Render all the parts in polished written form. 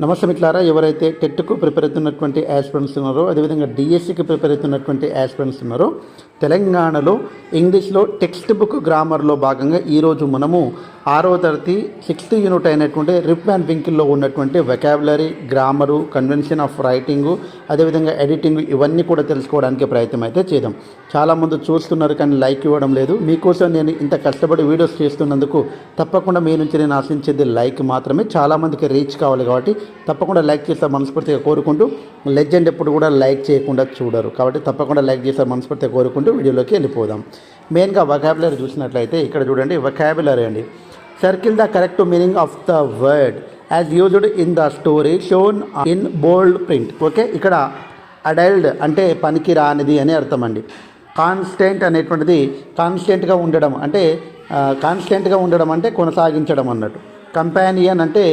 నమస్తే మిత్రులారా, ఎవరైతే టెట్కు ప్రిపేర్ అవుతున్నటువంటి యాస్పిరెంట్స్ ఉన్నారో, అదేవిధంగా డిఎస్సికి ప్రిపేర్ అవుతున్నటువంటి యాస్పిరెంట్స్ ఉన్నారో, తెలంగాణలో ఇంగ్లీష్లో టెక్స్ట్ బుక్ గ్రామర్లో భాగంగా ఈరోజు మనము 6వ తరగతి 6th యూనిట్ అయినటువంటి రిప్ అండ్ వింకిల్లో ఉన్నటువంటి vocabulary, grammar, convention of writing, అదేవిధంగా ఎడిటింగ్ ఇవన్నీ కూడా తెలుసుకోవడానికి ప్రయత్నం అయితే చేద్దాం. చాలామంది చూస్తున్నారు కానీ లైక్ ఇవ్వడం లేదు. మీకోసం నేను ఇంత కష్టపడి వీడియోస్ చేస్తున్నందుకు తప్పకుండా మీ నుంచి నేను ఆశించేది లైక్ మాత్రమే. చాలామందికి రీచ్ కావాలి కాబట్టి తప్పకుండా లైక్ చేస్తే మనస్ఫూర్తిగా కోరుకుంటూ, లెజెండ్ ఎప్పుడు కూడా లైక్ చేయకుండా చూడరు కాబట్టి తప్పకుండా లైక్ చేస్తే మనస్ఫూర్తిగా కోరుకుంటూ వీడియోలోకి వెళ్ళిపోదాం. మెయిన్గా వొకాబులరీ చూసినట్లయితే ఇక్కడ చూడండి, వొకాబులరీ అండి. Circle the correct meaning of the word as used in the story shown in bold print. Okay, ఇక్కడ అడల్డ్ అంటే పనికి రానిది అని అర్థం అండి. కాన్స్టెంట్ అనేటువంటిది కాన్స్టెంట్గా ఉండడం అంటే కొనసాగించడం అన్నట్టు. కంపానియన్ అంటే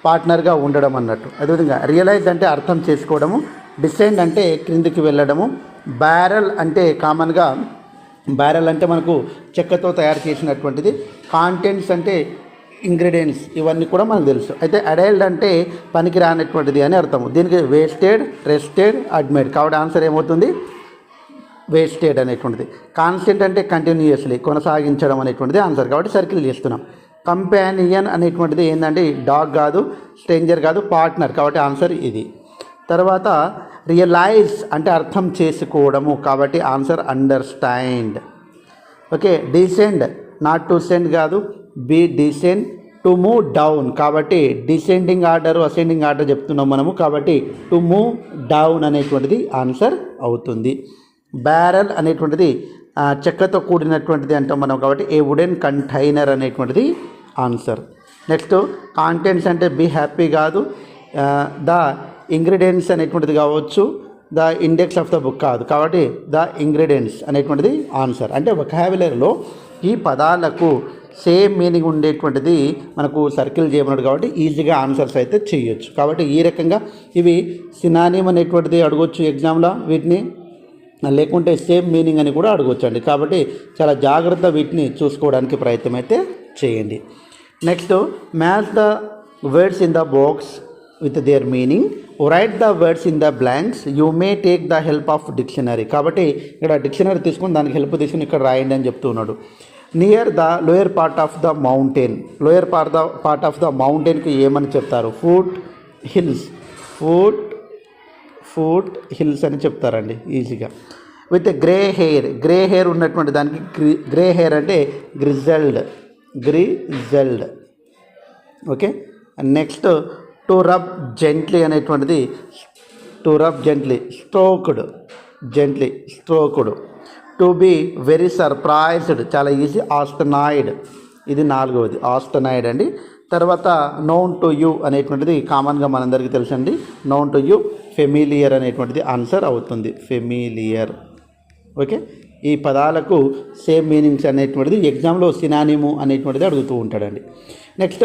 పార్ట్నర్గా ఉండడం అన్నట్టు. అదేవిధంగా రియలైజ్ అంటే అర్థం చేసుకోవడము. డిసెండ్ అంటే క్రిందికి వెళ్ళడము. బ్యారెల్ అంటే కామన్గా బ్యారెల్ అంటే మనకు చెక్కతో తయారు చేసినటువంటిది. కాంటెంట్స్ అంటే ఇంగ్రీడియంట్స్, ఇవన్నీ కూడా మనకు తెలుసు. అయితే అడల్ట్ అంటే పనికి రానటువంటిది అని అర్థము. దీనికి వేస్టెడ్, రెస్టెడ్, అడ్మైడ్ కాబట్టి ఆన్సర్ ఏమవుతుంది? వేస్టెడ్ అనేటువంటిది. కాన్స్టెంట్ అంటే కంటిన్యూయస్లీ కొనసాగించడం అనేటువంటిది ఆన్సర్ కాబట్టి సర్కిల్ చేస్తున్నాం. కంపానియన్ అనేటువంటిది ఏంటంటే డాగ్ కాదు, స్ట్రేంజర్ కాదు, పార్ట్నర్ కాబట్టి ఆన్సర్ ఇది. తర్వాత రియలైజ్ అంటే అర్థం చేసుకోవడము కాబట్టి answer understand. Okay, descend not to send కాదు, be descend. To move down కాబట్టి డిసెండింగ్ ఆర్డర్, అసెండింగ్ ఆర్డర్ చెప్తున్నాం మనము కాబట్టి టు మూవ్ డౌన్ అనేటువంటిది ఆన్సర్ అవుతుంది. బ్యారెల్ అనేటువంటిది చెక్కతో కూడినటువంటిది అంటాం మనం కాబట్టి ఏ వుడెన్ కంటైనర్ అనేటువంటిది ఆన్సర్. నెక్స్ట్ కాంటెంట్స్ అంటే బీ హ్యాపీ కాదు, ద ఇంగ్రీడియంట్స్ అనేటువంటిది కావచ్చు, the index of the book కాదు కాబట్టి ద ఇంగ్రీడియంట్స్ అనేటువంటిది ఆన్సర్. అంటే వొకాబులరీలో ఈ పదాలకు సేమ్ మీనింగ్ ఉండేటువంటిది మనకు సర్కిల్ చేయమన్నాడు కాబట్టి ఈజీగా ఆన్సర్స్ అయితే చేయొచ్చు. కాబట్టి ఈ రకంగా ఇవి సినానిమ్ అనేటువంటిది అడగొచ్చు ఎగ్జామ్లో, వీటిని లేకుంటే సేమ్ మీనింగ్ అని కూడా అడగొచ్చండి. కాబట్టి చాలా జాగ్రత్త వీటిని చూసుకోవడానికి ప్రయత్నం అయితే చేయండి. Next match the words in the box with their meaning, right the words in the blanks, you may take the help of dictionary కాబట్టి ఇక్కడ డిక్షనరీ తీసుకుని దానికి హెల్ప్ తీసుకుని ఇక్కడ రాయండి అని చెప్తూ ఉన్నాడు. Near the lower part of the mountain, lower part of the మౌంటైన్కి ఏమని చెప్తారు? ఫుట్ హిల్స్ అని చెప్తారండి ఈజీగా. విత్ గ్రే హెయిర్ ఉన్నటువంటి దానికి గ్రే హెయిర్ అంటే grizzled. Okay, next to rub gently అనేటువంటిది stroked. To be very surprised చాలా ఈజీ, ఆస్టనాయిడ్. ఇది 4వది ఆస్టనాయిడ్ అండి. తర్వాత నోన్ టు యూ అనేటువంటిది కామన్గా మనందరికీ తెలుసండి. నోన్ టు యూ ఫెమిలియర్ అనేటువంటిది ఆన్సర్ అవుతుంది. ఫెమిలియర్. ఓకే, ఈ పదాలకు సేమ్ మీనింగ్స్ అనేటువంటిది ఎగ్జామ్లో సినానిము అనేటువంటిది అడుగుతూ ఉంటాడండి. Next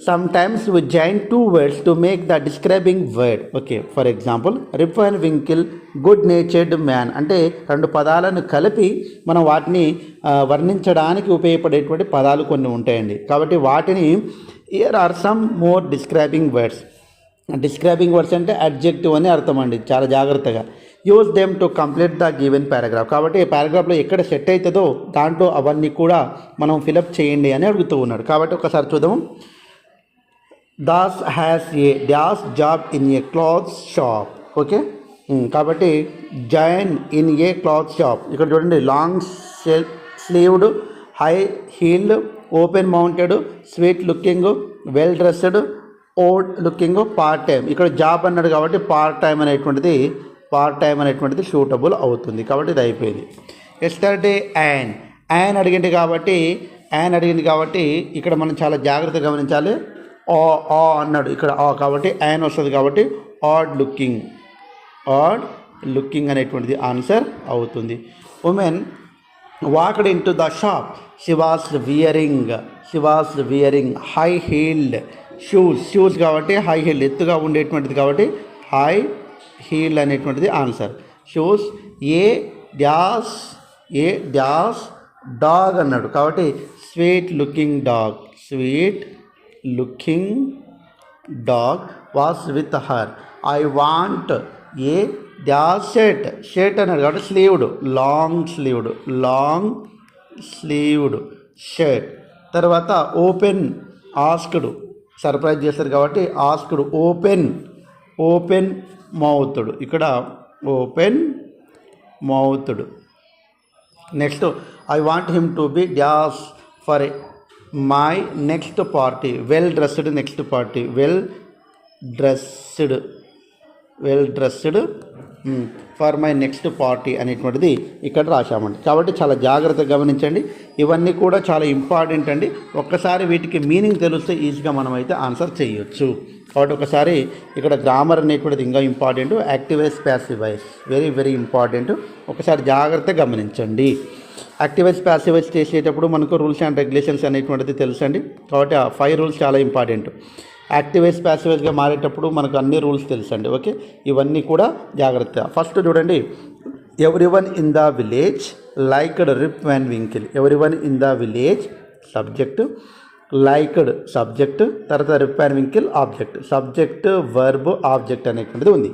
sometimes we join 2 words to make the describing word. Okay, for example Rip and Winkle, good natured man అంటే 2 పదాలను కలిపి మనం వాటిని వర్ణించడానికి ఉపయోగపడేటువంటి పదాలు కొన్ని ఉంటాయండి. కాబట్టి వాటిని here are some more describing words. Describing words అంటే అడ్జెక్టివ్ అని అర్థం అండి, చాలా జాగ్రత్తగా. Use them to complete the given paragraph కాబట్టి పారాగ్రాఫ్లో ఎక్కడ సెట్ అవుతుందో దాంట్లో అవన్నీ కూడా మనం ఫిలప్ చేయండి అని అడుగుతూ ఉన్నాడు. కాబట్టి ఒకసారి చూద్దాము. Das has a Das job in a cloth shop. Okay, కాబట్టి join in a cloth shop. ఇక్కడ చూడండి, long sleeved, high heeled, open mounted, sweet looking, well dressed, old looking, part time. ఇక్కడ జాబ్ అన్నాడు కాబట్టి పార్ట్ టైం అనేటువంటిది సూటబుల్ అవుతుంది కాబట్టి ఇది అయిపోయింది. ఎస్టర్డే యాన్ అడిగింది కాబట్టి ఇక్కడ మనం చాలా జాగ్రత్తగా గమనించాలి. ఆ అన్నాడు ఇక్కడ కాబట్టి యాన్ వస్తుంది కాబట్టి ఆడ్ లుకింగ్ అనేటువంటిది ఆన్సర్ అవుతుంది. Women walked in to the shop, she was wearing high heeled shoes కాబట్టి హై హీల్డ్ ఎత్తుగా ఉండేటువంటిది కాబట్టి హై హీల్డ్ అనేటువంటిది answer. Shoes a dash dog అన్నాడు కాబట్టి sweet looking dog. Dog. Was with her. I want a dash shirt. Shirt అన్నాడు కాబట్టి sleeved, long sleeved shirt. తర్వాత ఓపెన్, ఆస్క్డ్, సర్ప్రైజ్ చేస్తారు కాబట్టి ఆస్క్డ్. ఓపెన్ మౌత్డ్, ఇక్కడ open mouthed. Next I want him to be dash for my next party. Well dressed next party, well dressed for my next party అనేటువంటిది ఇక్కడ రాశామండి. కాబట్టి చాలా జాగ్రత్తగా గమనించండి. ఇవన్నీ కూడా చాలా ఇంపార్టెంట్ అండి. ఒక్కసారి వీటికి మీనింగ్ తెలిస్తే ఈజీగా మనం అయితే ఆన్సర్ చేయొచ్చు. కాబట్టి ఒకసారి ఇక్కడ గ్రామర్ అనేటువంటిది ఇంకా important. Active voice, passive voice very very important. ఒకసారి జాగ్రత్తగా గమనించండి. యాక్టివ్ వాయిస్, ప్యాసివ్ వాయిస్ చేసేటప్పుడు మనకు రూల్స్ అండ్ రెగ్యులేషన్స్ అనేటువంటిది తెలుసండి. కాబట్టి ఆ 5 రూల్స్ చాలా ఇంపార్టెంట్. యాక్టివ్ వాయిస్, ప్యాసివ్ వాయిస్గా మారేటప్పుడు మనకు అన్ని రూల్స్ తెలుసండి. ఓకే, ఇవన్నీ కూడా జాగ్రత్త. ఫస్ట్ చూడండి, everyone in the village liked Rip Van Winkle. Everyone in the village subject, liked subject, తర్వాత Rip Van Winkle object. Subject, verb, object అనేటువంటిది ఉంది.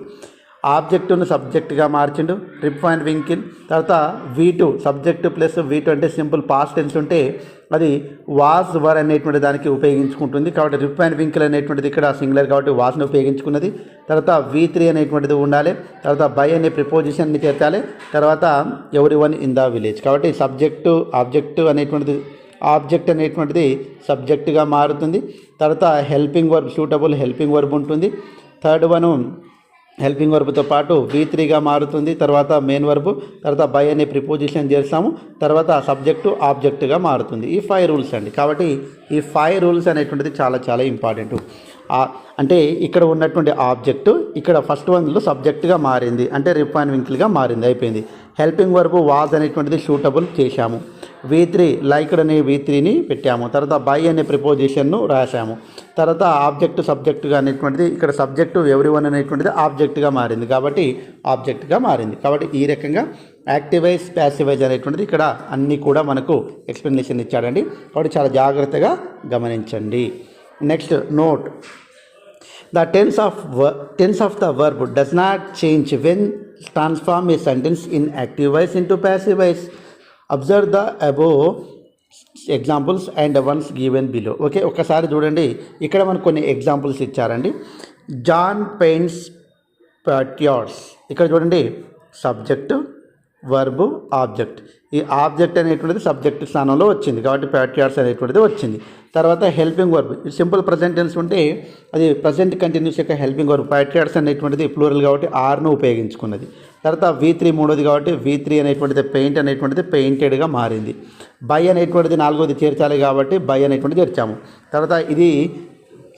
ఆబ్జెక్టును సబ్జెక్ట్గా మార్చిండు రిప్ వ్యాన్ వింకిల్. తర్వాత V2 సబ్జెక్టు ప్లస్ V2 అంటే సింపుల్ పాస్ట్ టెన్స్ ఉంటే అది వాస్ వర్ అనేటువంటి దానికి ఉపయోగించుకుంటుంది. కాబట్టి రిప్ వ్యాన్ వింకిల్ అనేటువంటిది ఇక్కడ సింగులర్ కాబట్టి వాస్ని ఉపయోగించుకున్నది. తర్వాత V3 అనేటువంటిది ఉండాలి. తర్వాత బై అనే ప్రిపోజిషన్ని చేర్చాలి. తర్వాత ఎవ్రీవన్ ఇన్ ద విలేజ్. కాబట్టి సబ్జెక్టు, ఆబ్జెక్ట్ అనేటువంటిది సబ్జెక్టుగా మారుతుంది. తర్వాత helping verb, suitable helping verb ఉంటుంది. థర్డ్ వన్ హెల్పింగ్ వర్బ్తో పాటు V3గా మారుతుంది. తర్వాత మెయిన్ వర్బ్, తర్వాత బై అనే ప్రిపోజిషన్ చేస్తాము. తర్వాత సబ్జెక్టు ఆబ్జెక్టుగా మారుతుంది. ఈ 5 రూల్స్ అండి. కాబట్టి ఈ 5 రూల్స్ అనేటువంటిది చాలా చాలా ఇంపార్టెంట్. అంటే ఇక్కడ ఉన్నటువంటి ఆబ్జెక్టు ఇక్కడ ఫస్ట్ వన్లో సబ్జెక్టుగా మారింది, అంటే రిప్ వ్యాన్ వింకిల్గా మారింది, అయిపోయింది. హెల్పింగ్ వర్బ్ వాజ్ అనేటువంటిది సూటబుల్ చేశాము. V3 లైక్డ్ అనే V3ని పెట్టాము. తర్వాత బై అనే ప్రిపోజిషన్ను రాశాము. తర్వాత ఆబ్జెక్టు సబ్జెక్టుగా అనేటువంటిది ఇక్కడ సబ్జెక్టు ఎవ్రీవన్ అనేటువంటిది ఆబ్జెక్టుగా మారింది కాబట్టి ఆబ్జెక్టుగా మారింది. కాబట్టి ఈ రకంగా యాక్టివ్ వాయిస్, ప్యాసివ్ వాయిస్ అనేటువంటిది ఇక్కడ అన్నీ కూడా మనకు ఎక్స్ప్లెనేషన్ ఇచ్చాడండి. కాబట్టి చాలా జాగ్రత్తగా గమనించండి. Next note, the tense of the verb does not change when transform a sentence in active voice into passive voice. Observe the above examples and ones given below. Okay, ఒక్కసారి చూడండి, ఇక్కడ మనకు కొన్ని ఎగ్జాంపుల్స్ ఇచ్చారండి. John paints pictures. ఇక్కడ చూడండి, subject, verb, object. ఈ object అనేటువంటిది సబ్జెక్ట్ స్థానంలో వచ్చింది కాబట్టి ప్యాట్రియార్స్ అనేటువంటిది వచ్చింది. తర్వాత helping verb, simple present tense ఉంటే అది ప్రజెంట్ కంటిన్యూస్ యొక్క హెల్పింగ్ వర్బ్. ప్యాట్రియార్స్ అనేటువంటిది ప్లూరల్ కాబట్టి ఆర్ను ఉపయోగించుకున్నది. తర్వాత V3 మూడోది కాబట్టి V3 అనేటువంటిది పెయింట్ అనేటువంటిది పెయింటెడ్గా మారింది. బై అనేటువంటిది నాలుగోది చేర్చాలి కాబట్టి బై అనేటువంటిది చేర్చాము. తర్వాత ఇది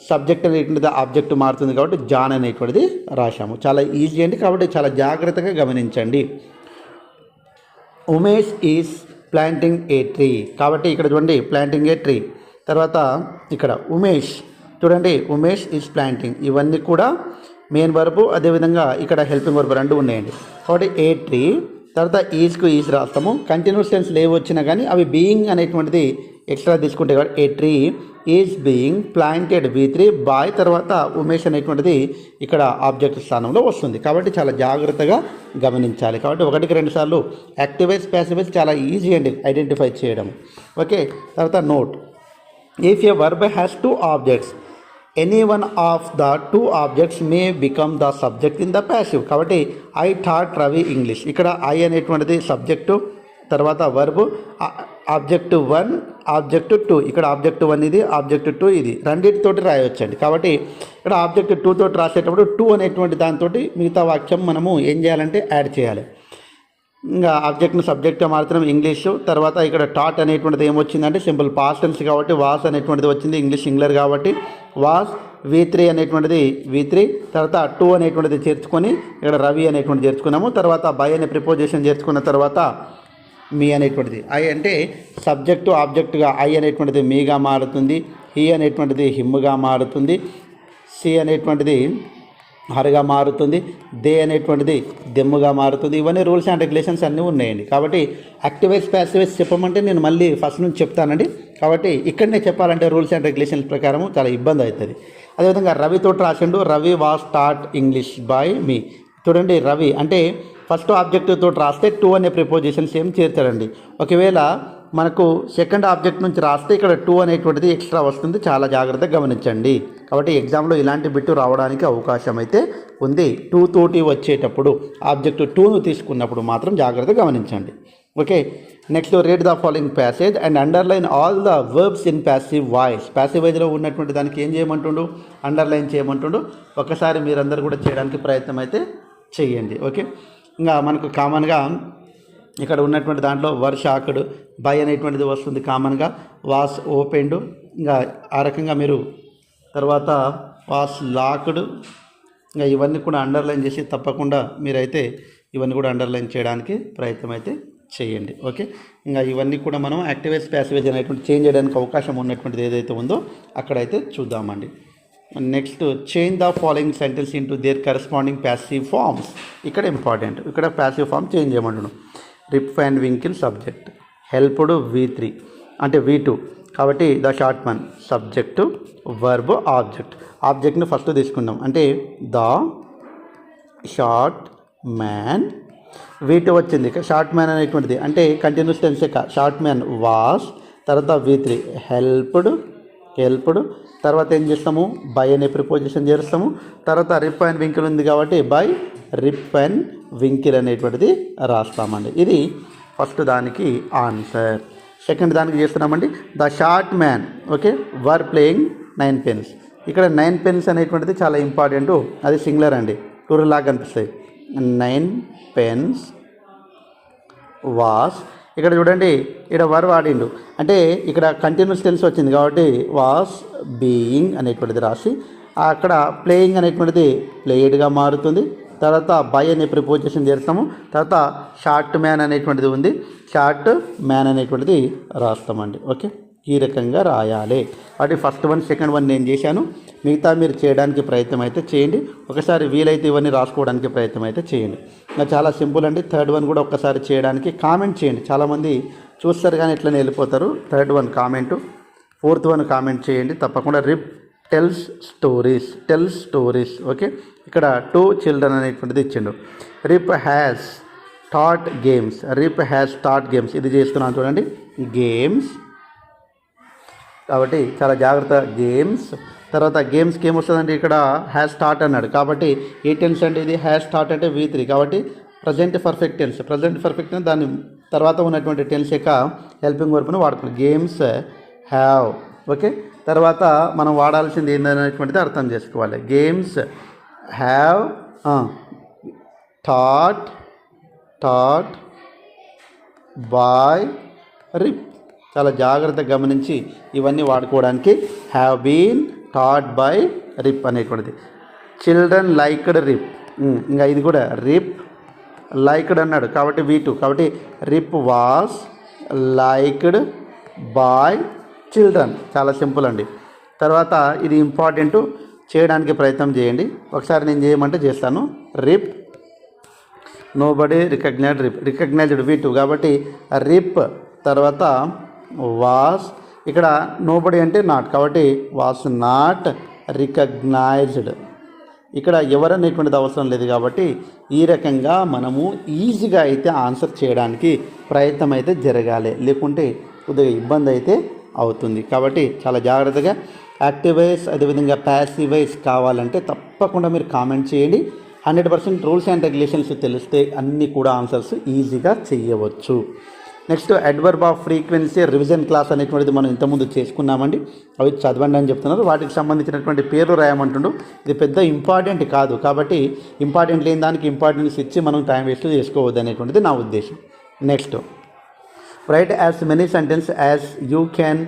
సబ్జెక్ట్ అనేటువంటిది ఆబ్జెక్ట్ మారుతుంది కాబట్టి జాన్ అనేటువంటిది రాశాము. చాలా ఈజీ అండి, కాబట్టి చాలా జాగ్రత్తగా గమనించండి. Umesh is planting A tree. కాబట్టి ఇక్కడ చూడండి, ప్లాంటింగ్ ఏ ట్రీ. తర్వాత ఇక్కడ ఉమేష్ చూడండి, ఉమేష్ ఈజ్ ప్లాంటింగ్. ఇవన్నీ కూడా మెయిన్ వర్బు, అదేవిధంగా ఇక్కడ హెల్పింగ్ వర్బు రెండు ఉన్నాయండి. కాబట్టి ఏ ట్రీ, తర్వాత ఈజ్కు ఈజ్ రాస్తాము. కంటిన్యూస్ టెన్స్ లేవు వచ్చినా కానీ అవి బీయింగ్ అనేటువంటిది ఎక్స్ట్రా తీసుకుంటే కాబట్టి a tree is being planted V3 by. తర్వాత ఉమేష్ అనేటువంటిది ఇక్కడ ఆబ్జెక్ట్ స్థానంలో వస్తుంది. కాబట్టి చాలా జాగ్రత్తగా గమనించాలి. కాబట్టి 1-2 సార్లు యాక్టివ్ వాయిస్, ప్యాసివ్ వాయిస్ చాలా ఈజీ అండి ఐడెంటిఫై చేయడం. ఓకే, తర్వాత note, if A verb has 2 objects any one of the 2 objects may become the subject in the passive. కాబట్టి ఐ థాట్ రవి ఇంగ్లీష్. ఇక్కడ ఐ అనేటువంటిది సబ్జెక్టు, తర్వాత వర్బు, ఆబ్జెక్ట్ 1, ఆబ్జెక్ట్ 2. ఇక్కడ object 1 ఇది, ఆబ్జెక్ట్ 2 ఇది, రెండింటితోటి రాయవచ్చండి. కాబట్టి ఇక్కడ ఆబ్జెక్ట్ 2 తోటి రాసేటప్పుడు 2 అనేటువంటి దాంతో మిగతా వాక్యం మనము ఏం చేయాలంటే యాడ్ చేయాలి. ఇంకా ఆబ్జెక్ట్ను సబ్జెక్ట్గా మారుతున్నాం ఇంగ్లీషు. తర్వాత ఇక్కడ టాట్ అనేటువంటిది ఏమొచ్చిందంటే సింపుల్ పాస్ట్ టెన్స్ కాబట్టి వాస్ అనేటువంటిది వచ్చింది, ఇంగ్లీష్ సింగులర్ కాబట్టి వాస్. V3 అనేటువంటిది V3, తర్వాత 2 అనేటువంటిది చేర్చుకొని ఇక్కడ రవి అనేటువంటిది చేర్చుకున్నాము. తర్వాత బై అనే ప్రిపోజిషన్ చేర్చుకున్న తర్వాత మీ అనేటువంటిది ఐ అంటే సబ్జెక్టు ఆబ్జెక్టుగా ఐ అనేటువంటిది మీగా మారుతుంది, హీ అనేటువంటిది హిమ్గా మారుతుంది, సి అనేటువంటిది హరగా మారుతుంది, దే అనేటువంటిది దెమ్ముగా మారుతుంది. ఇవన్నీ రూల్స్ అండ్ రెగ్యులేషన్స్ అన్నీ ఉన్నాయండి. కాబట్టి యాక్టివ్ వాయిస్ ప్యాసివ్ వాయిస్ చెప్పమంటే నేను మళ్ళీ ఫస్ట్ నుంచి చెప్తానండి. కాబట్టి ఇక్కడనే చెప్పాలంటే రూల్స్ అండ్ రెగ్యులేషన్స్ ప్రకారం చాలా ఇబ్బంది అవుతుంది. అదేవిధంగా రవితో రాసిండు, Ravi was taught English by me. చూడండి, రవి అంటే ఫస్ట్ ఆబ్జెక్ట్ తోటి రాస్తే టు అనే ప్రిపోజిషన్స్ ఏం చేర్చాడండి. ఒకవేళ మనకు సెకండ్ ఆబ్జెక్ట్ నుంచి రాస్తే ఇక్కడ టు అనేటువంటిది ఎక్స్ట్రా వస్తుంది, చాలా జాగ్రత్తగా గమనించండి. కాబట్టి ఎగ్జామ్లో ఇలాంటి బిట్టు రావడానికి అవకాశం అయితే ఉంది. టూ తోటి వచ్చేటప్పుడు ఆబ్జెక్ట్ టూను తీసుకున్నప్పుడు మాత్రం జాగ్రత్తగా గమనించండి. Okay, next read the following passage and underline all the verbs in passive voice. Passive వాయిస్లో ఉన్నటువంటి దానికి ఏం చేయమంటుండు, అండర్లైన్ చేయమంటుండు. ఒకసారి మీరందరూ కూడా చేయడానికి ప్రయత్నం అయితే చేయండి. ఓకే, ఇంకా మనకు కామన్గా ఇక్కడ ఉన్నటువంటి దాంట్లో వర్ షాక్డ్, బై అనేటువంటిది వస్తుంది కామన్గా, వాస్ ఓపెన్డ్, ఇంకా ఆ రకంగా మీరు తర్వాత వాస్ లాక్డ్, ఇంకా ఇవన్నీ కూడా అండర్లైన్ చేసి తప్పకుండా మీరైతే ఇవన్నీ కూడా అండర్లైన్ చేయడానికి ప్రయత్నం అయితే చేయండి. ఓకే, ఇంకా ఇవన్నీ కూడా మనం యాక్టివేస్ ప్యాసివేజ్ అనేటువంటి చేంజ్ చేయడానికి అవకాశం ఉన్నటువంటిది ఏదైతే ఉందో అక్కడైతే చూద్దామండి. Next change the following sentence into their corresponding passive forms. ఇక్కడ ఇంపార్టెంట్, ఇక్కడ ప్యాసివ్ ఫార్మ్ చేంజ్ చేయమంటున్నాను. Rip and Winkle subject, helped V3 అంటే V2, కాబట్టి the short man subject, verb, object. ఆబ్జెక్ట్ని ఫస్ట్ తీసుకుందాం అంటే ద షార్ట్ మ్యాన్, V2 వచ్చింది. Short man అనేటువంటిది అంటే continuous tense. Short man was, తర్వాత V3 హెల్ప్డ్, తర్వాత ఏం చేస్తాము, బై అనే ప్రిపోజిషన్ చేస్తాము. తర్వాత రిప్ అండ్ వింకిల్ ఉంది కాబట్టి బై రిప్ అండ్ వింకిల్ అనేటువంటిది రాస్తామండి. ఇది ఫస్ట్ దానికి ఆన్సర్. సెకండ్ దానికి చేస్తున్నామండి the short man. Okay, were playing 9 pens. ఇక్కడ 9 pens అనేటువంటిది చాలా ఇంపార్టెంట్, అది సింగులర్ అండి, ప్లూరల్ లాగా కనిపిస్తాయి. 9 pens వాస్. ఇక్కడ చూడండి, ఇక్కడ వర్ వాడిండు అంటే ఇక్కడ కంటిన్యూస్ టెన్స్ వచ్చింది కాబట్టి వాస్ బీయింగ్ అనేటువంటిది రాసి అక్కడ ప్లేయింగ్ అనేటువంటిది ప్లేయిడ్గా మారుతుంది. తర్వాత బై అనే ప్రిపోజిషన్ చేస్తాము. తర్వాత షార్ట్ మ్యాన్ అనేటువంటిది ఉంది, షార్ట్ మ్యాన్ అనేటువంటిది రాస్తామండి. ఓకే, ఈ రకంగా రాయాలి. వాటి ఫస్ట్ వన్ సెకండ్ వన్ నేను చేశాను, మిగతా మీరు చేయడానికి ప్రయత్నం అయితే చేయండి. ఒకసారి వీలైతే ఇవన్నీ రాసుకోవడానికి ప్రయత్నం అయితే చేయండి. ఇంకా చాలా సింపుల్ అండి. థర్డ్ వన్ కూడా ఒక్కసారి చేయడానికి కామెంట్ చేయండి. చాలామంది చూస్తారు కానీ ఇట్లనే వెళ్ళిపోతారు. థర్డ్ వన్ కామెంటు, ఫోర్త్ వన్ కామెంట్ చేయండి తప్పకుండా. రిప్ టెల్స్ స్టోరీస్. ఓకే, ఇక్కడ 2 children అనేటువంటిది ఇచ్చిండు. రిప్ హ్యాస్ టాట్ గేమ్స్, ఇది చేస్తున్నాను చూడండి, గేమ్స్. కాబట్టి చాలా జాగ్రత్త, గేమ్స్. తర్వాత గేమ్స్కి ఏమొస్తుందంటే ఇక్కడ హ్యాస్ టాట్ అన్నాడు కాబట్టి ఏ టెన్స్ అంటే ఇది హ్యాస్ టాట్ అంటే V3 కాబట్టి ప్రజెంట్ పర్ఫెక్ట్ టెన్స్. దాని తర్వాత ఉన్నటువంటి టెన్స్ యొక్క హెల్పింగ్ వర్బ్ను వాడుకున్నాం, గేమ్స్ హ్యావ్. ఓకే, తర్వాత మనం వాడాల్సింది ఏందనేటువంటిది అర్థం చేసుకోవాలి. గేమ్స్ హ్యావ్ టాట్ బై రిప్. చాలా జాగ్రత్తగా గమనించి ఇవన్నీ వాడుకోవడానికి హ్యావ్ బీన్ టాట్ బై రిప్ అనేటువంటిది. చిల్డ్రన్ లైక్డ్ రిప్, ఇంకా ఇది కూడా రిప్ లైక్డ్ అన్నాడు కాబట్టి V2 కాబట్టి రిప్ వాస్ లైక్డ్ బై చిల్డ్రన్. చాలా సింపుల్ అండి. తర్వాత ఇది ఇంపార్టెంట్, చేయడానికి ప్రయత్నం చేయండి. ఒకసారి నేను చేయమంటే చేస్తాను. రిప్ నోబడీ రికగ్నైజ్డ్ V2 కాబట్టి రిప్ తర్వాత వాస్. ఇక్కడ నోబడీ అంటే నాట్ కాబట్టి వాస్ నాట్ రికగ్నైజ్డ్. ఇక్కడ ఎవరనేటువంటిది అవసరం లేదు కాబట్టి ఈ రకంగా మనము ఈజీగా అయితే ఆన్సర్ చేయడానికి ప్రయత్నం అయితే జరగాలి, లేకుంటే కొద్దిగా ఇబ్బంది అయితే అవుతుంది. కాబట్టి చాలా జాగ్రత్తగా యాక్టివ్ వాయిస్ అదేవిధంగా ప్యాసివ్ వాయిస్ కావాలంటే తప్పకుండా మీరు కామెంట్ చేయండి. 100% రూల్స్ అండ్ రెగ్యులేషన్స్ తెలిస్తే అన్నీ కూడా ఆన్సర్స్ ఈజీగా చేయవచ్చు. Next adverb off frequency revision class అనేటువంటిది మనం ఇంతకుముందు చేసుకున్నామండి. అవి చదవండి అని చెప్తున్నారు. వాటికి సంబంధించినటువంటి పేర్లు రాయమంటుండు. ఇది పెద్ద ఇంపార్టెంట్ కాదు కాబట్టి ఇంపార్టెంట్ లేని దానికి ఇంపార్టెన్స్ ఇచ్చి మనం టైం వేస్ట్ చేసుకోవద్దు అనేటువంటిది నా ఉద్దేశం. Next right as many sentence as you can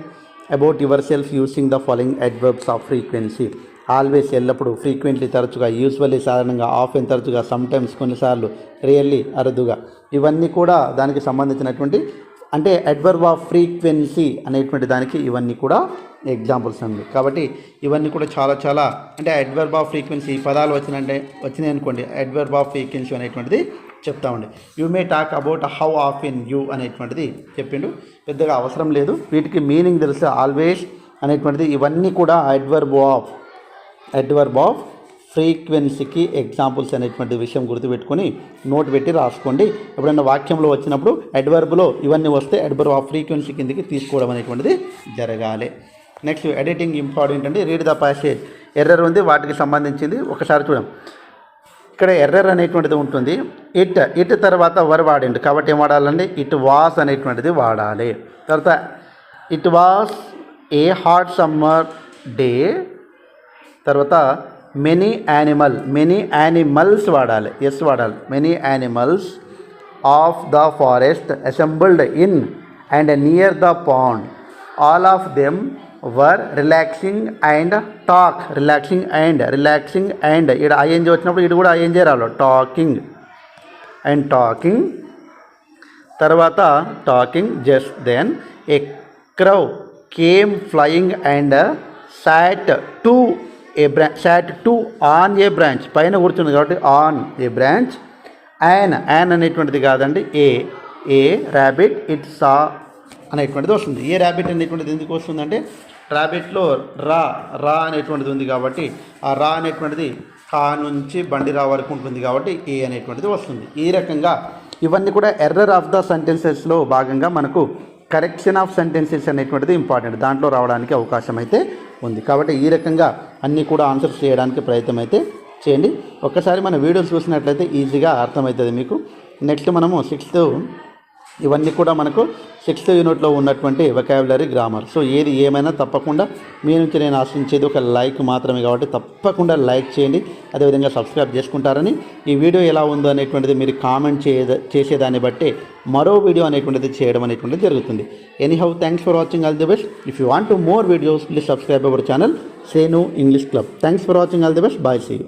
about your self using the following adverbs off frequency. Always ఎల్లప్పుడు, ఫ్రీక్వెంట్లీ తరచుగా, యూజువల్లీ సాధారణంగా, ఆఫెన్ తరచుగా, సమ్టైమ్స్ కొన్నిసార్లు, రియల్లీ అరుదుగా, ఇవన్నీ కూడా దానికి సంబంధించినటువంటి అంటే అడ్వర్బ్ ఆఫ్ ఫ్రీక్వెన్సీ అనేటువంటి దానికి ఇవన్నీ కూడా ఎగ్జాంపుల్స్ అండి. కాబట్టి ఇవన్నీ కూడా చాలా అంటే అడ్వర్బ్ ఆఫ్ ఫ్రీక్వెన్సీ ఈ పదాలు వచ్చినాయి అనుకోండి, అడ్వర్బ్ ఆఫ్ ఫ్రీక్వెన్సీ అనేటువంటిది చెప్తామండి. You may talk about how of in you అనేటువంటిది చెప్పిండు. పెద్దగా అవసరం లేదు, వీటికి మీనింగ్ తెలుసు. ఆల్వేస్ అనేటువంటిది ఇవన్నీ కూడా అడ్వర్బ్ ఆఫ్ ఫ్రీక్వెన్సీకి ఎగ్జాంపుల్స్ అనేటువంటి విషయం గుర్తుపెట్టుకొని నోట్ పెట్టి రాసుకోండి. ఎప్పుడైనా వాక్యంలో వచ్చినప్పుడు అడ్వర్బ్లో ఇవన్నీ వస్తే అడ్వర్బ్ ఆఫ్ ఫ్రీక్వెన్సీ కిందకి తీసుకోవడం అనేటువంటిది జరగాలి. నెక్స్ట్ ఎడిటింగ్ ఇంపార్టెంట్ అండి. Read the passage. ఎర్రర్ ఉంది, వాటికి సంబంధించింది ఒకసారి చూడం. ఇక్కడ ఎర్రర్ అనేటువంటిది ఉంటుంది. ఇట్ తర్వాత వర్ వాడిండు కాబట్టి ఏం వాడాలండి, ఇట్ వాస్ అనేటువంటిది వాడాలి. తర్వాత it was a hot summer day. తర్వాత మెనీ యానిమల్స్ వాడాలి, ఎస్ వాడాలి. Many animals of the forest assembled in and near the pond. All of them were relaxing and talk. Relaxing and ఇక్కడ ING వచ్చినప్పుడు ఇటు కూడా ఐఎన్జీ రావాలి. Talking తర్వాత talking. Just then a crow came flying and sat on a branch. పైన కూర్చుంది కాబట్టి on a branch. An అనేటువంటిది కాదండి, ఏ ర్యాబిట్ ఇట్ సా అనేటువంటిది వస్తుంది. ఏ ర్యాబిట్ అనేటువంటిది ఎందుకు వస్తుందంటే ర్యాబిట్లో రా అనేటువంటిది ఉంది కాబట్టి ఆ రా అనేటువంటిది కా నుంచి బండి రా వరకు ఉంటుంది కాబట్టి ఏ అనేటువంటిది వస్తుంది. ఈ రకంగా ఇవన్నీ కూడా ఎర్రర్ ఆఫ్ ద సెంటెన్సెస్లో భాగంగా మనకు కరెక్షన్ ఆఫ్ సెంటెన్సెస్ అనేటువంటిది ఇంపార్టెంట్, దాంట్లో రావడానికి అవకాశం అయితే ఉంది. కాబట్టి ఈ రకంగా అన్నీ కూడా ఆన్సర్స్ చేయడానికి ప్రయత్నం అయితే చేయండి. ఒక్కసారి మన వీడియోస్ చూసినట్లయితే ఈజీగా అర్థమవుతుంది మీకు. నెక్స్ట్ మనము ఇవన్నీ కూడా మనకు 6th యూనిట్లో ఉన్నటువంటి వొకాబులరీ గ్రామర్. సో ఏది ఏమైనా తప్పకుండా మీ నుంచి నేను ఆశించేది ఒక లైక్ మాత్రమే, కాబట్టి తప్పకుండా లైక్ చేయండి. అదేవిధంగా సబ్స్క్రైబ్ చేసుకుంటారని, ఈ వీడియో ఎలా ఉందో అనేటువంటిది మీరు కామెంట్ చేసేదాన్ని బట్టి మరో వీడియో అనేటువంటిది చేయడం అనేటువంటిది జరుగుతుంది. Anyhow, thanks for watching. All the best. If you want to more videos please subscribe our channel Senu English club. Thanks for watching. All the best. Bye. See you.